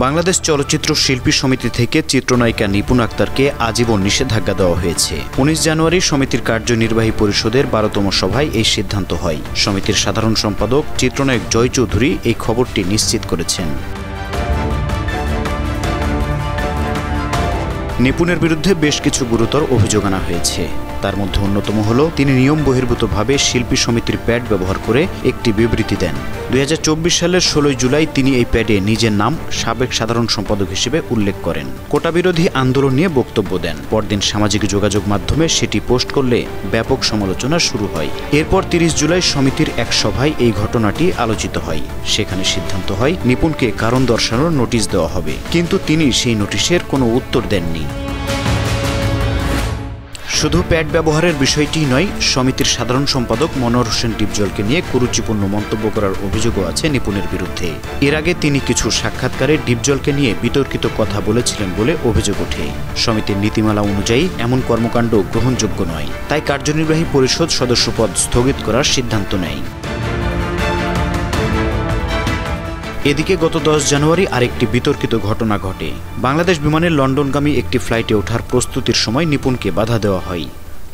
বাংলাদেশ চলচ্চিত্র শিল্পী সমিতি থেকে চিত্রনায়িকা নিপুণ আক্তারকে আজীবন নিষেধাজ্ঞা দেওয়া হয়েছে। 19 জানুয়ারি সমিতির কার্যনির্বাহী পরিষদের 12তম সভায় এই সিদ্ধান্ত হয়। সমিতির সাধারণ সম্পাদক চিত্রনায়ক জয় চৌধুরী এই খবরটি নিশ্চিত করেছেন। নিপুণের বিরুদ্ধে বেশ কিছু গুরুতর অভিযোগ আনা হয়েছে। তার মধ্যে অন্যতম হল তিনি নিয়ম বহির্ভূতভাবে শিল্পী সমিতির প্যাড ব্যবহার করে একটি বিবৃতি দেন। 2024 সালের 16 জুলাই তিনি এই প্যাডে নিজের নাম সাবেক সাধারণ সম্পাদক হিসেবে উল্লেখ করেন। কোটা বিরোধী আন্দোলন নিয়ে বক্তব্য দেন। পরদিন সামাজিক যোগাযোগ মাধ্যমে সেটি পোস্ট করলে ব্যাপক সমালোচনা শুরু হয়। এরপর 30 জুলাই সমিতির এক সভায় এই ঘটনাটি আলোচিত হয়। সেখানে সিদ্ধান্ত হয় নিপুণকে কারণ দর্শানোর নোটিশ দেওয়া হবে, কিন্তু তিনি সেই নোটিশের কোনো উত্তর দেননি। শুধু প্যাড ব্যবহারের বিষয়টি নয়, সমিতির সাধারণ সম্পাদক মনোয়ার হোসেন ডিপজলকে নিয়ে কুরুচিপূর্ণ মন্তব্য করার অভিযোগও আছে নিপুণের বিরুদ্ধে। এর আগে তিনি কিছু সাক্ষাৎকারে ডিপজলকে নিয়ে বিতর্কিত কথা বলেছিলেন বলে অভিযোগ ওঠে। সমিতির নীতিমালা অনুযায়ী এমন কর্মকাণ্ড গ্রহণযোগ্য নয়, তাই কার্যনির্বাহী পরিষদ সদস্যপদ স্থগিত করার সিদ্ধান্ত নেয়। এদিকে গত 10 জানুয়ারি আরেকটি বিতর্কিত ঘটনা ঘটে। বাংলাদেশ বিমানের লন্ডনগামী একটি ফ্লাইটে ওঠার প্রস্তুতির সময় নিপুণকে বাধা দেওয়া হয়।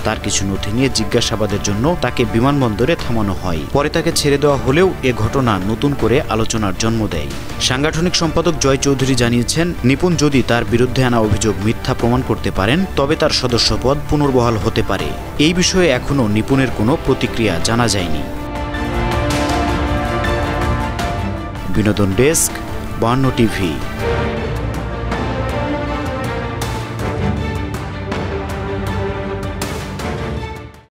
তার কিছু নথি নিয়ে জিজ্ঞাসাবাদের জন্য তাকে বিমানবন্দরে থামানো হয়। পরে তাকে ছেড়ে দেওয়া হলেও এ ঘটনা নতুন করে আলোচনার জন্ম দেয়। সাংগঠনিক সম্পাদক জয় চৌধুরী জানিয়েছেন, নিপুণ যদি তার বিরুদ্ধে আনা অভিযোগ মিথ্যা প্রমাণ করতে পারেন তবে তার সদস্যপদ পুনর্বহাল হতে পারে। এই বিষয়ে এখনও নিপুণের কোনো প্রতিক্রিয়া জানা যায়নি। বিনোদন ডেস্ক, 52 টিভি।